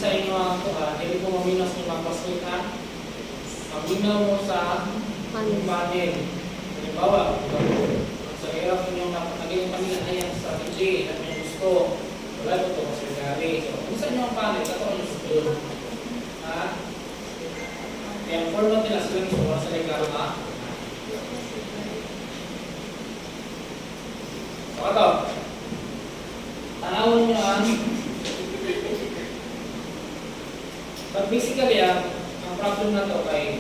sa inyo ang hindi po maminas ng mga password na maminaw mo sa panel. Halimbawa, sa hirap ninyong naging pamilya sa DJ at may gusto, wala ko ito kasi gari. So, kung saan nyo ang panel, ito ang gusto. Ha? Kaya ang format nila sila gusto ko sa regalo ha? So, ito. Tanawin nyo ang but basically, ang problem na ito kay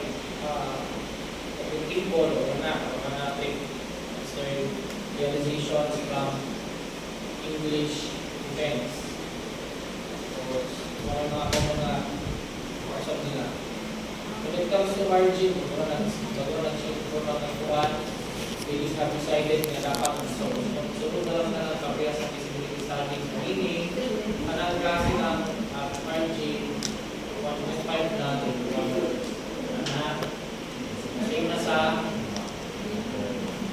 people o fanatic realizations from English defense. So, mga kausap nila. When it comes to margin, bago na siya kung nakakuhan, they have decided na dapat sunod na lang na kapaya sa feasibility studies. Meaning, anong klase ng margin 1.5 na same na sa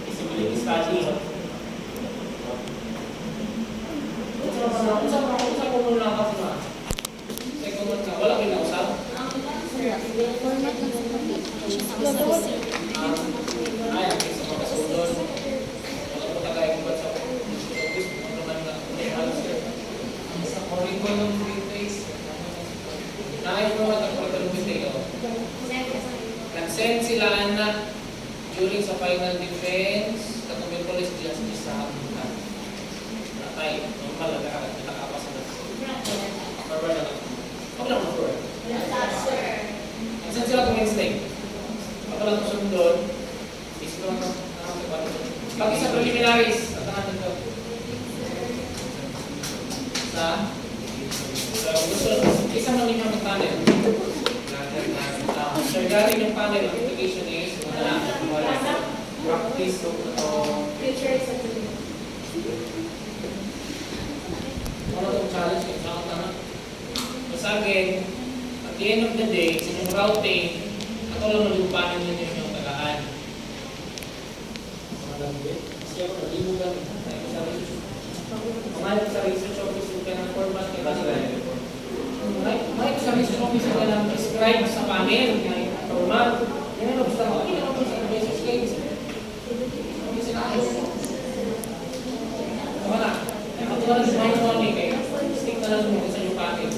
feasibility study. Unsa ko muna kasi na? Second one ka, wala kinausap? Ay, okay, sa mga kasulod. Wala ko tagay kung ba't sa office, kung ano man na sa curriculum database. Naayos mo ang curriculum nag-send sila na during sa final defense katong police justice sa habitat. Natay, normal lang nakakapas na. Barbar na lang. Huwag lang mag-for. Nag-send sila kung Wednesday. Ako lang kung sundon. Isip lang pag isa preliminaries, at ang ito. Isa man ninyo ang panel. So regarding yung panel, application is practice ano itong challenge yung sa tama. Sa akin, at the end of the day, sa yung routing, ako lang yung panel ninyo yung tagaan. Kasi ako nalimugan kumalit sa research office yung kanyang format kaya may sa research office yung kanyang prescribe sa panel format. Yan ang gusto ko. Hindi naman sa research case. Hindi sila ayos. Tama na. Ako na lang sa mga money kaya stick na lang mo sa yung panel.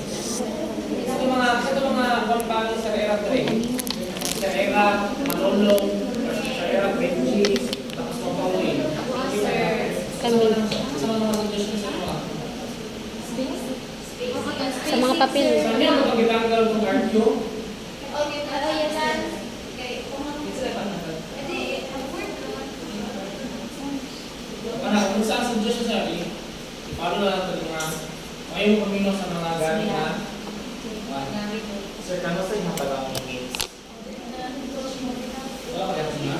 Ito mga panel sa era 3. Sa era Manolo, sa era Benji, tapos mga Pauli. Sa mga papel. Saan yan ang pagkitanggal ng cardio? Kung saan sa Diyos sa sabi, iparo na natin mga ngayon pamino sa mga gamit na Sir, kano sa inyo pala ang games? Wala ka yan na?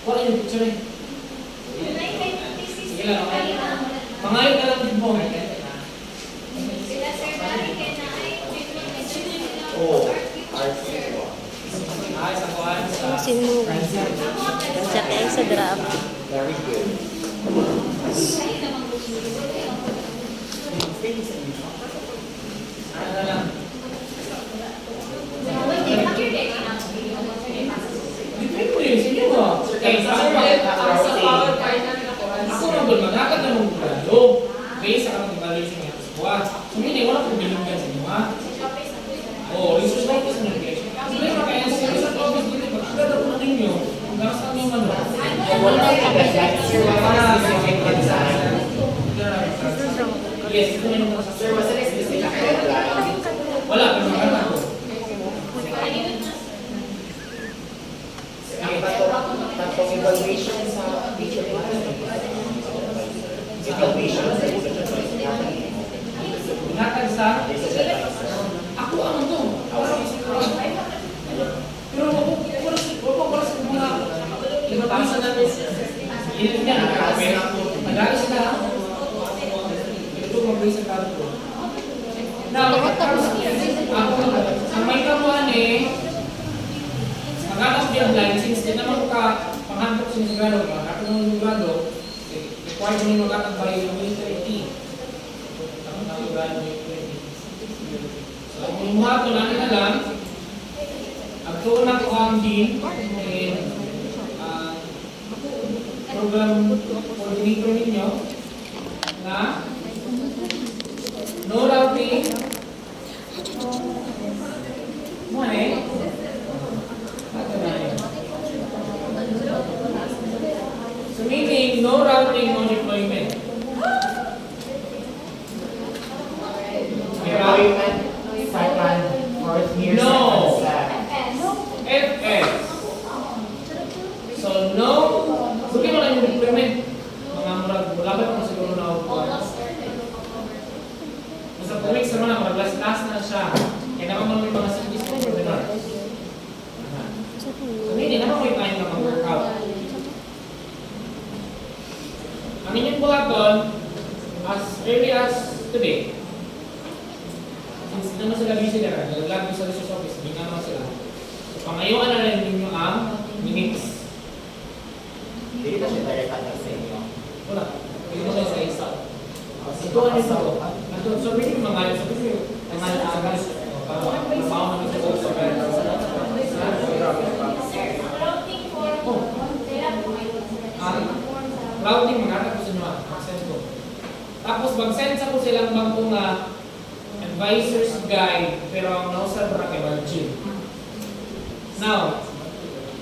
Wala yung picture eh. Sige lang, okay. Mangalit ka lang din po. Sino sa kaya sa drop. Very good. Ano na lang? Depende, sige mo. Ako na doon, magkakad na mong gulalo. Based sa kanong evaluation niya sa buwan. So, hindi, wala kong binigyan sa inyo, ha? Oo, research office mo nag-get. Hindi, kaya sa research office dito, magkakad ako na ninyo. Kung karastan yung ano. Yes, ito na yung Sir, what's the next mistake? wala, pero magkakad ako. Tapos evaluation sa teacher evaluation sa Inatag sa ako ano to? Pero wala sa mga ibabasa natin. Yun niya, nag-aalis sila. Ito mag-base ang tawag ko. Now, ako ang may kamuhan eh, magkakas deadline, since di naman ka panghantok sa sigurado, magkakas ng sigurado, required mo yung magkakabay ng military team. Ang sigurado yung Kumuha ko lang na lang. Ang tuon na ko ang din. Program coordinator ninyo na no routing. Mo eh. So meaning no routing, no deployment. Deployment, second, fourth year, No. second step. FS. So no, buti mo lang yung deployment. Mga murag, wala ba kung siguro na ako. Sa comics naman ako, last na siya. Kaya naman mo yung mga service ko for the nurse. So hindi naman mo yung time na mag-workout. Ang inyong buhaton, as early as today, since hindi naman sila busy na, naglag sa resource office, hindi naman sila. So pangayuan na rin ninyo ang minutes. Hindi na siya direct attack sa inyo. Wala. Hindi mo siya sa isa. Ito ano ito? So really mga so kasi mga agas para mabawa na ito sa pera. Routing magkakaroon ko sa inyo. Mag-send ko. Tapos mag-send sa ko silang bangko nga advisor's guide pero ang nausap ra kay Margin. Now,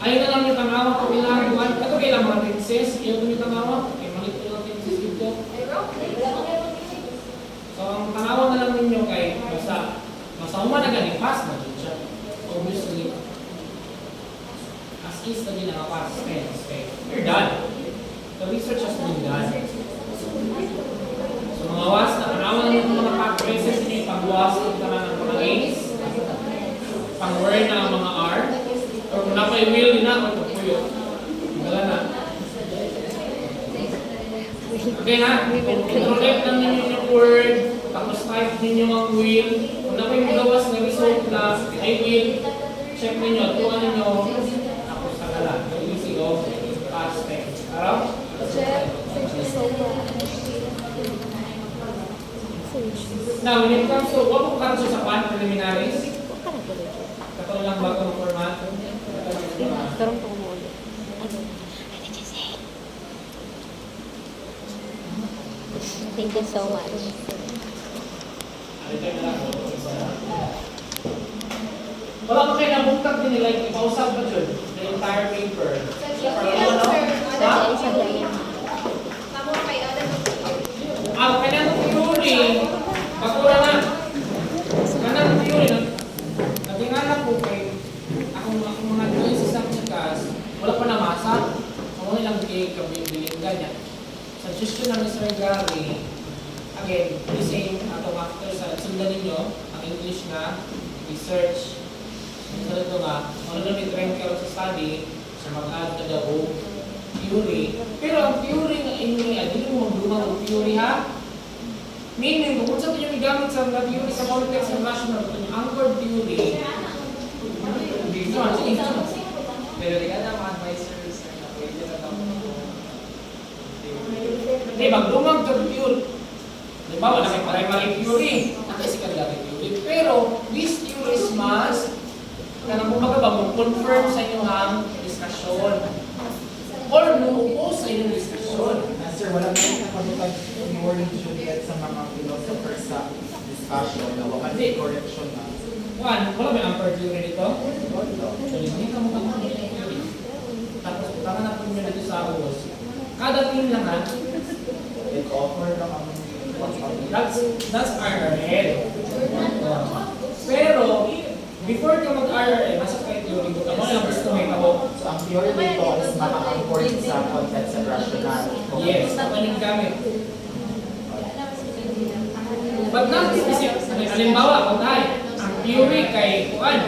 ayun na lang yung tanawa ko ilang buwan. Ito kailang mga tenses. Iyon yung tanawa. Kaya malito lang tenses dito. So, ang tanawa na lang ninyo kay basta human na gani, pass na dun siya. Obviously, as is na din nakapass. Okay. You're done. The research has been done. So, mga was na tanawa na yung mga practices niyo, pag-was ng mga A's, pang-word na ang mga R, or kung napay-will din na, o puyo. Wala na. Okay ha? Control F lang ninyo yung word, tapos type ninyo ang will. Kung napay-magawas na result na I will, check ninyo, tuwa ninyo, tapos sagala. Easy o past tense. Araw? Now, when it comes to, what kung kanso sa pan preliminaries? Katulad lang bago ng format. Karong po mo ulit. Thank you so much. Wala ko kayo nabungkag din nila, ipausap ba dyan? The entire paper. Ang kanyang theory, bakura na. Kanyang theory, natinganak ko kay akong mga choices ng class, wala pa namasa. Ako nilang bigay ganyan. Suggestion ng Mr. Gary, again, the same atong after sa sundan ninyo, ang English na research. Sundan ito nga, ano na may trend kayo sa study, sa mag-add na daw theory. Pero ang theory nga inyo ay, hindi mo magdumang ang theory ha? Meaning, kung saan ito yung gamit sa mga theory sa context ng rational, ito yung anchored theory. Pero di ka na mga advisors na pwede na lang. Hindi, magdumang sa theory. Diba, wala may primary theory, secondary theory. Pero, these theories must, kanang kumbaga ba, confirm sa inyo ang discussion. Or no-oppose sa inyong discussion. Sir, wala na yung nakabutag yung wording should get sa mga philosophers sa discussion na wala may correction na. One, wala may anchor theory dito? So, hindi ka mukha mo theory. Tapos, tama na po nyo dito sa AWOS. Kada team lang ha, Offer lang ang that's RRL. Pero, before ka mag-RRL, nasa kayo theory ko, mo lang gusto may ako. So, ang theory dito is maka-anchor sa context and rational. Yes, ito yung gamit. But not halimbawa, kung tayo, ang theory kay Juan,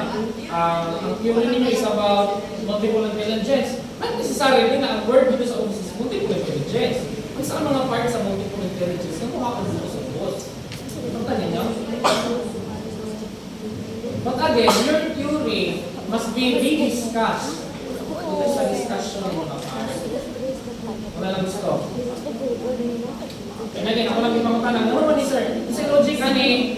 ang theory ninyo is about multiple intelligence. Not necessarily na ang word dito sa office is multiple intelligence. Kung saan mga parts sa multiple intelligence, na mukha ko dito sa boss. Punta ninyo? But again, your theory must be rediscussed dito sa discussion ng mga parts. Wala lang gusto. And again, ako lang yung mga tanong. Ano ba ni sir? Kasi logic ani,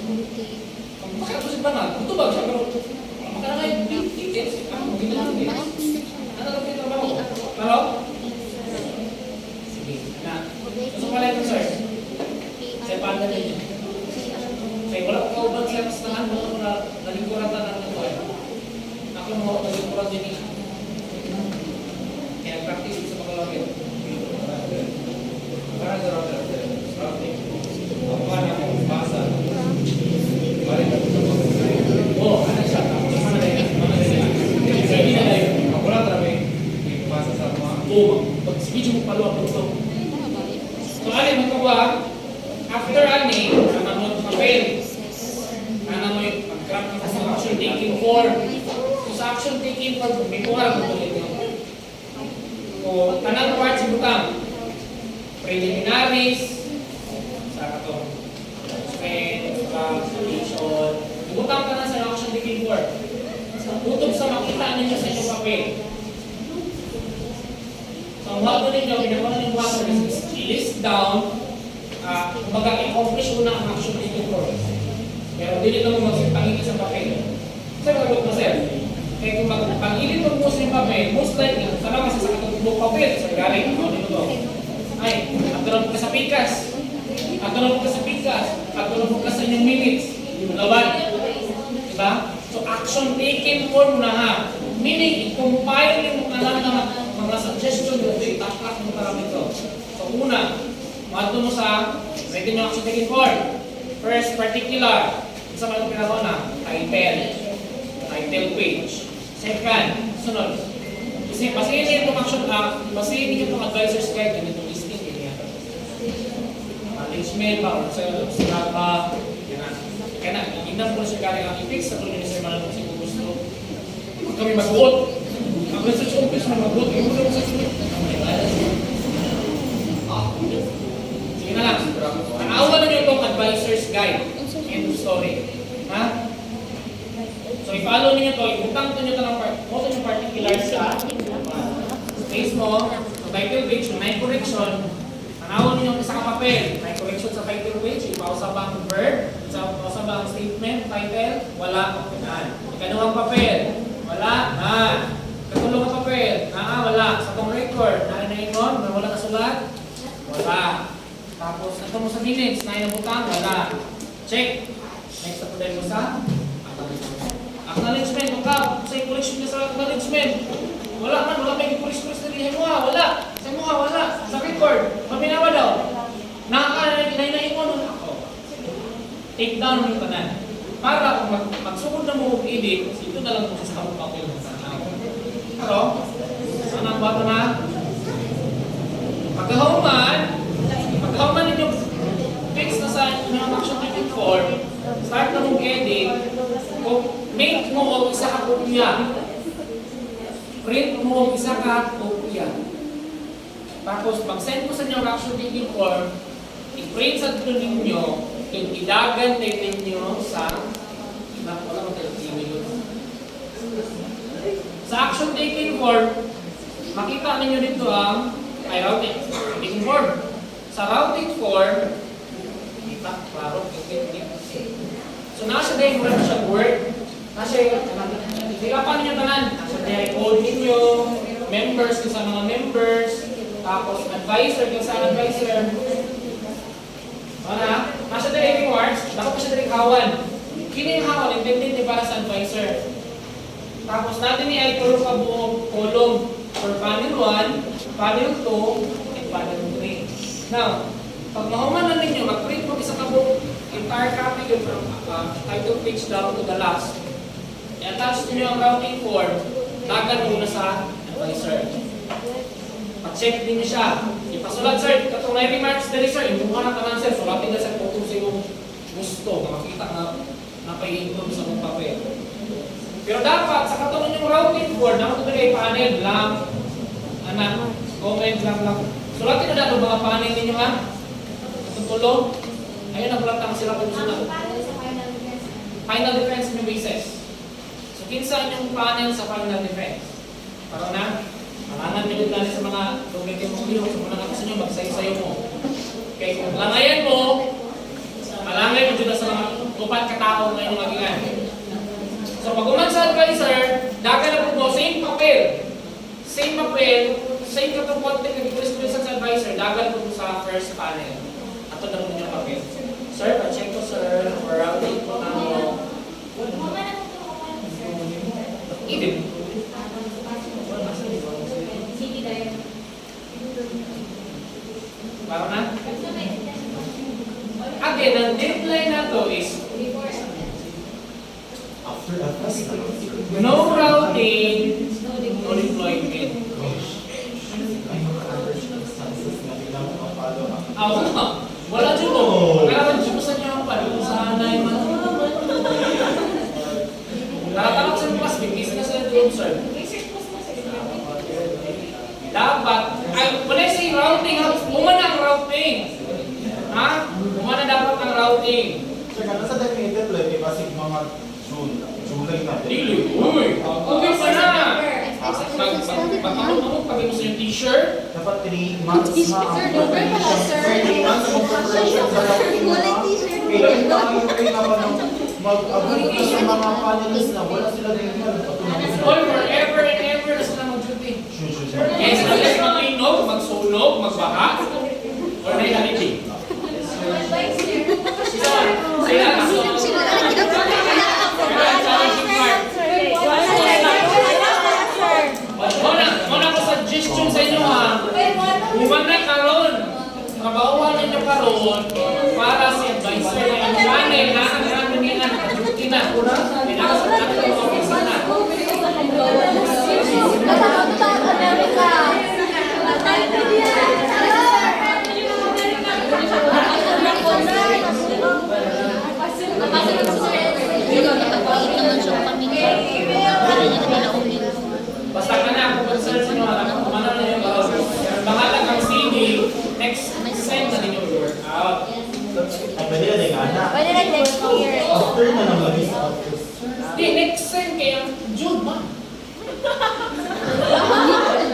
Makakapos ba nga? Ito ba? Siya pero makalangay tickets. Ano? Ginagawa tickets. Ano lang yung trabaho? Pero? Sige. Na. Gusto pala ito, sir. Sa paano ninyo? Kaya wala ko kaubang sa kastahan mo na nalingkuratan ng ito eh. Ako mo nalingkuran din niya. Kaya practice sa pagkalawin. Para sa router. Ako nga na akong basa. Oh, ano siya? Mana na yan? Mana na yan? Hindi na tayo. Ako lang trabe. Basa sa mga. Oh, pag-speech mo paluwa po ito. So, alin mo ba? After ani, ano mo papel? Ano mo yung pag-craft ng action taking form? So, sa action taking form, may kuha mo ulit yun. O, tanang part sa butang. Preliminaries, sa katong spend, application. Butang ka na sa action taking form. Tutok sa makita ninyo sa inyong papel. So, ang wato ninyo, pinagawa ng wato is list down, kumbaga i-accomplish mo na ang action taking form. Pero hindi naman magsipangili sa papel. Sir, magot mo sir. Kaya kung pag-ilit mo sa yung papel, most likely, sana kasi sa katulog papel, sa galing, ano nito to? Ay, atulog ka sa pikas. Atulog ka sa pikas. Atulog ka sa inyong minutes. Laban. Diba? So, action taken form na ha. Meaning, i-compile yung mga suggestion mo, i-tatak mo parang ito. So, una, mato mo sa ready yung action taken form. First, particular. Isa man yung pinagawa na, title page. Second, sunod. Kasi basihin itong action, basihin itong advisor's guide, ganito listing, ganyan. Management ba, or sa ba, kaya na, iginam ko siya galing ang i-fix sa tuloy ni Sir Manang kung sino gusto. Huwag kami mag-vote. Ang research office na mag-vote, yung muna sa sunod. Sige na lang. Naawa na niyo itong advisor's guide. End of story. Ha? So, i-follow niyo ito. Ibutang ito niyo ito ng particulars sa space mo. So, title page, may correction. Tanawan ninyo isa ka papel. May correction sa title page. Ipausa ba ang verb? Ipausa ba ang statement? Title? Wala. Ikaduhang papel. Wala. Katulong ang papel. Wala. Sa itong record. Naingon. Wala na sulat? Wala. Tapos, ito mo sa minutes. Nainabutang? Wala. Check. Next na po tayo sa acknowledgement. Sa correction niya sa acknowledgement. Wala man. Wala pa yung correction na lihin mo. Wala. Sa mga wala. Sa record. Paminawa daw. Nakaka-inayin mo nun ako. Take down mo yung tanan. Para kung magsugod na mo edit, ito na lang kung sa papel mo sa tao. Pero, saan ang bato na? Pagkahuman ninyo fix na sa inyong action taking form, start na mong edit, make mo o isa ka kopya. Print mo o isa ka kopya. Tapos, pag-send mo sa inyo ang action taking form, i-print sa dito ninyo, i-dagan din ninyo sa action taking form, makita ninyo dito ang routing taking form. Sa routing form, kita, klaro, so, nasa day, mula na siya word, nasa hirapan ninyo tanan, nasa day, code ninyo, members, kung sa mga members, tapos advisor, kung sa advisor, nasa day rewards, dapat pa siya day hawan. Kini yung hawan, intended para sa advisor. Tapos natin ni ay puro ka buong column for panel 1, panel 2, and panel 3. Now, pag mahuman na ninyo, mag-print mo isa ka buong entire copy yun from title page down to the last. I-attach ninyo ang routing form, tagan muna sa advisor. Pag-check din niyo siya. Ipasulat, sir, katong na remarks dali, sir, imuha na tanan, sir, sulatin na sa kung sa iyong gusto, makakita na napay-improve sa mong papel. Pero dapat, sa katong yung routing form, dapat ito kayo panel lang, comment lang. Sulatin na dapat mga panel ninyo, ha? Itong tulong, ayun, nagulatang sila kung sila. Final defense ng basis. So, kinsa yung panel sa final defense? Para na, malangan nyo din sa mga lumitin mong iyo, sa mga nakasin nyo, magsayo-sayo mo. Okay, kung langayan mo, malangay mo dito sa mga upat katao ngayong magigan. So, pag uman sa advisor, dagan na po mo, same papel, same katong content na gikulis-kulis sa advisor, dagan po sa first panel. Ato na po yung papel. Sir, pa-check ko, sir, for routing po na mo. Edit. Para na? Again, ang deadline na to is no routing, no deployment. Ako nga. Wala dyan mo. Kailangan dyan mo sa niyo ang palo. Sanay man. Nakatanong sa mas, bigis na sa room, sir. Dapat, ay, wala yung routing, ha? Umana ang routing. Ha? Umana dapat ang routing. Sir, kano sa definitive plan, di ba sig mga July na? Dili, uy! Okay pa na! Pagkamot pag mo sa yung t-shirt. Dapat 3 months na ang Sir, November pala, sir. 3 months ang preparation sa routing na. Kaya yung tayo naman mag-abot ka sa mga panelists na wala sila din yun. All forever and ever na sila mag-duty. Yes, unless mag-inog, magsunog, magbaha, or may halitin. Sila na. Muna ko suggestion sa inyo ha. Huwag na karon. Trabahuan ninyo karon para si advisor na yung channel na ang namin yan ang duty na. Kailangan sa natin ang office na. Basta ka na, kung concern sa inyo, kumana na yung karon. Bahala kang CD, next send na ninyo yung workout. Pwede na din ana. Pwede na next year. After na ng labis after. Di, next send kaya June man.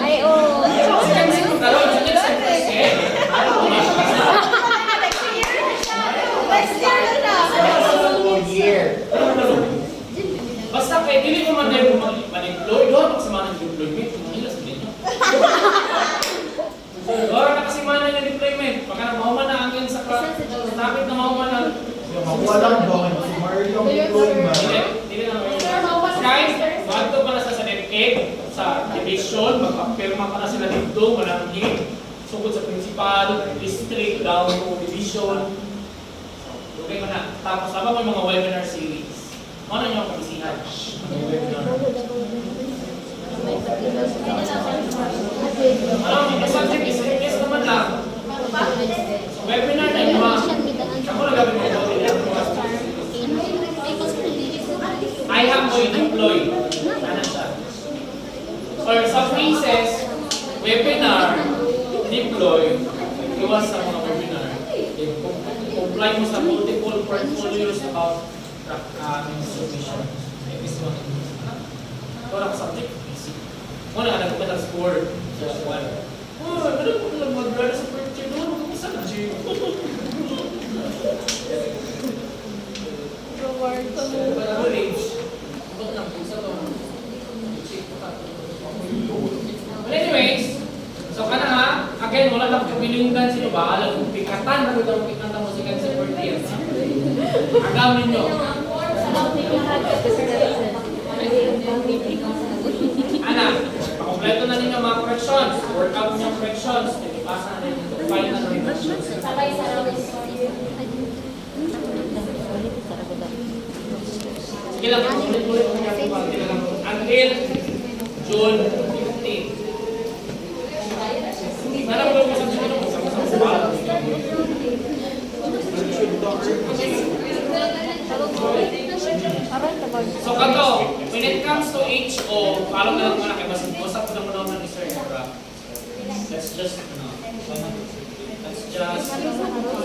Ay, oo. Second send karon, second send first send. Year. Basta kay dili ko man dahil man-employ, doon ako sa mga nag-employment, kumahilas sa ninyo. Doon na kasi man ang employment, baka na mahuman na angin sa topic na mahuman na. Walang doon. Si Mario ang employment. Dili na guys, bago pa na sa DepEd, sa division, magpapirma pa na sila dito, walang hit. Sugod sa principal, district, down to division. Okay ko na. Tapos habang may mga webinar series, ano nyo ang kabisihan? Ang subject is naman lang. So, webinar na yun, ako nagawin mo I have to deploy. Ano siya? Or sa phrases, webinar, deploy, iwas sa mga webinar. Comply mo sa multiple portfolios about submission. Wala ka subject, easy. Muna ka nagpupunta sa board. Just one. Oh, ano po lang mag-run sa picture doon? Mag-upisa na, Jay. But anyways, so ka na ha, again, wala lang kabilinggan sino ba? Alam kong pikatan na ito ang pikatan mo si Kansi Portier. Agamin nyo. Anak, pakompleto na ninyo mga corrections. Workout nyo corrections. Ipasa na rin. File na rin. Sige lang, ulit-ulit mo niya po. Until June 15. Alam ko kung saan mo sa So kato, when it comes to HO, follow na lang muna kay Basin. Usap ko na muna naman ni Sir Ebra. Let's just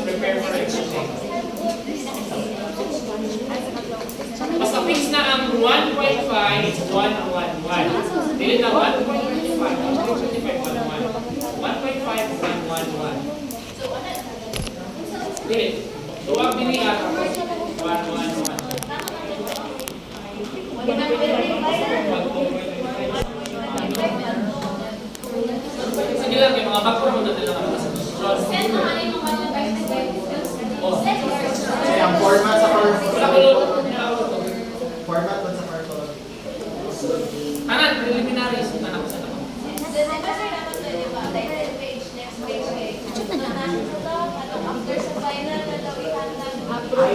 prepare for it. Basta fix na ang 1.5 is 1 ang 1.1. Dili na 1.25, 1.25, 1.1. 1.5 is 1.1. Dili. Duwag dili ata. 1.1. Sige lang, yung mga background mo natin lang ako sa Ang format sa format ba sa cartoon? kanan, preliminaries. Kanan ko sa naman.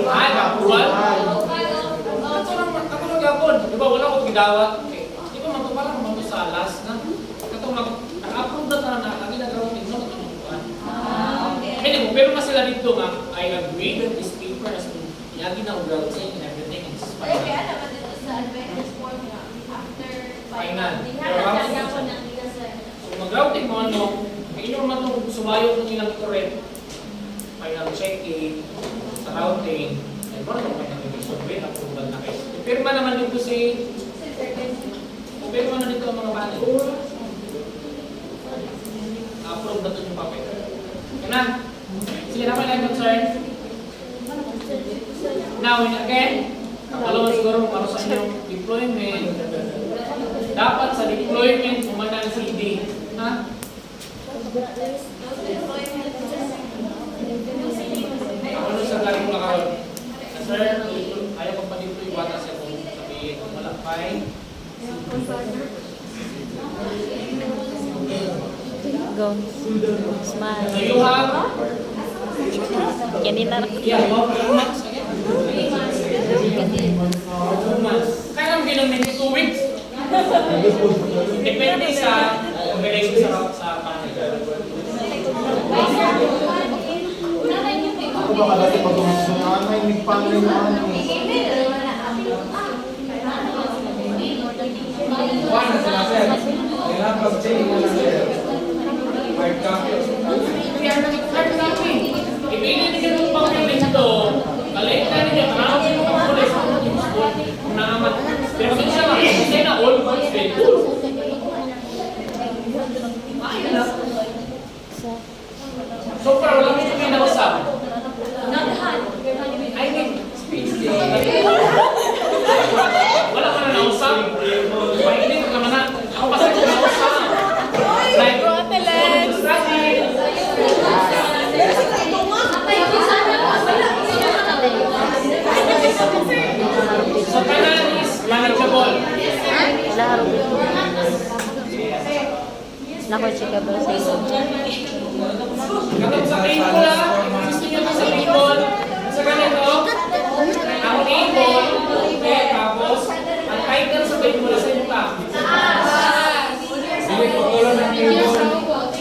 Ay, approval? Ako nag-apon. Di ba, wala ko gidawat. Di ba, magpapalang mo sa last na. Katong nag-approve na tanan na, lagi nag-routing, no? Hindi mo, dito nga, I agree that this paper has been yagi na routing and everything. And this is Pero final. kaya naman dito sa Adventist Form nga, after Final. di Pero nga routing talaga siya. ako ng ligasan. So mag-routing mo ano, kaya nyo naman itong sumayo ng ilang correct. Final checking, sa routing, and mo naman may nag-revision with approval na kayo. Pirma naman dito si, pirma na dito ang mga panel. Approve na ito yung papel. Okay na? Sige naman lang concern. Now, again, kapalawan siguro para sa inyong deployment. Dapat sa deployment, umana ang CD. Ha? Ano sa galing mo nakaroon? Sir, ayaw ko pa-deploy wata siya kung sabihin. Kung malakpay. Go. So Smile. you have, Kanina na. yeah, you have 2 months again. 2 months. Kaya ang ginamit 2 weeks. Depende sa operation sa panel. Ako ba kadati pag gusto na may nagpangin na ano. One, sir. Kailangan pag-check mo na sir. Hard copy. Kaya hard copy. Ibigay niyo yung papel nito. Balikan niyo. Tanaw niyo yung pulis. Kung naaman. Pero kung siya makikisay na all months din. Ayun na. So far, wala mo kami nausap. I mean, space day. Wala ka na nausap. Pahilig ka naman na. Ako pa sa nausap. Like, so kanan is manageable. Laro. Nako, chika ba sa iyo? Kapag sa table gusto nyo sa table, sa ganito, ang table, okay, tapos, ang title sa table sa inyo ka.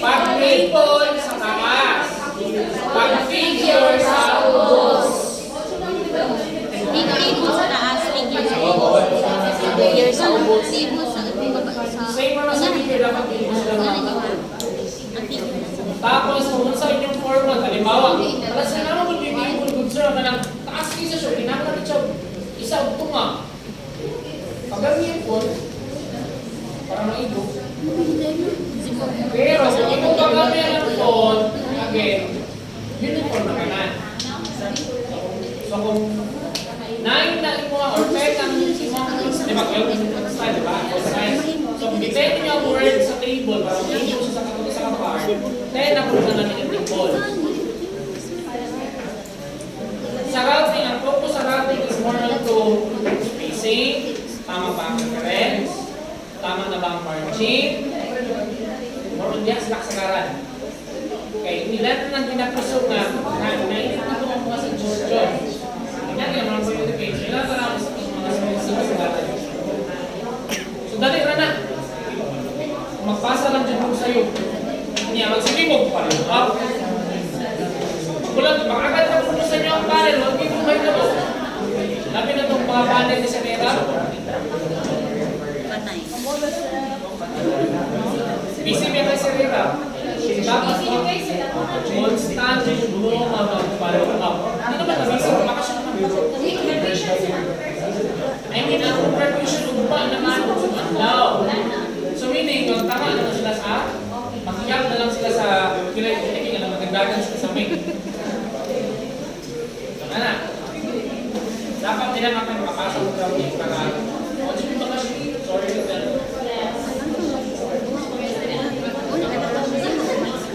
Pag table sa taas, pag figure sa ubos. Table sa taas, figure sa ubos. Figure sa ubos. Table sa Same mo na sa figure, dapat table sila mga. Tapos, kung sa inyong format, halimbawa, alas na naman kung bibigay mo good sir, na taas isa siya, kinakalit siya, isa o tunga. Pagamihan po, para maigo. Pero, kung ito pagamihan ng phone, again, uniform na kanan. So, kung 9 na imo or 10 ang imong di ba kayo style, di ba? So, kung depende niyo ang word sa table, para mag-issue siya sa kapar, 10 na po na natin yung table. Sa routing, ang focus sa routing is more on to spacing, tama ba ang reference, tama na ba ang margin, more on yan sa kasagaran. Okay, ilan na pinapresyo nga, nainit na ito ang mga sa Georgia. Tingnan nila mga pag-education, ilan na lang sa mga kasagaran. So, dali ka na. Kung magpasa lang dyan mo sa'yo, niya, magsili mo, follow up. Magkulang, makagad na po sa inyo ang panel, huwag dito kayo na po. Labi na itong mga panel ni Sanera. Patay. Busy mo kay Sanera. Dapat constant mo mag-follow up. Hindi naman na-busy, bakasyon naman po. I mean, ang preparation ba naman, no. So meaning, yung tama na sila sa makiyap na lang sila sa kilay-kilay na magagdagan sila sa main. So na. Dapat nila makapasok ng grounding para once yung bakasyon, sorry to tell.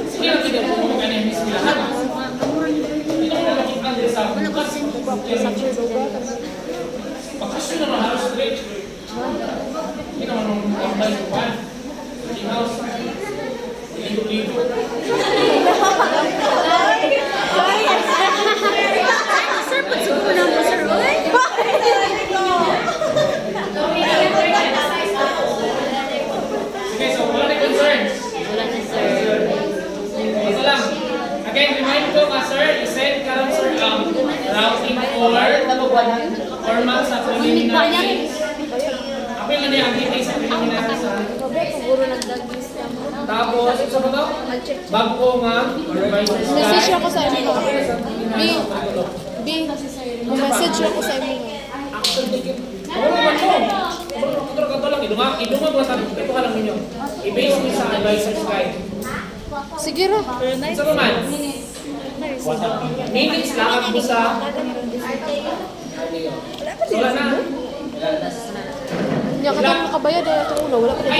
Sige lang kita po kung ano yung miskilahan. Hindi naman na makikita sa bukas. Bakasyon naman halos straight. Hindi naman nung tambay ko pa. In-house. Ligo-ligo. Sir, pagsuko na mo, sir. Okay, so wala na concerns. Wala na, sir. Ito lang. Again, remind ko ka, sir, i-send Formal sa preliminaries. Apil na niya ang meeting sa preliminaries. Siguro nag-dagis ka mo. Tapos, sa ba to? Bago nga, revisers guide. Message ako sa inyo. B, message ako sa inyo. Action ticket. Oo naman mo. Kontrol ka lang. Idungag ba tayo? Ito ka lang ninyo. I-base mo sa advisor's guide. Sige ro. Sa naman, minutes lang mo sa... Wala na. Hindi ka na makabayad. Wala pa rin.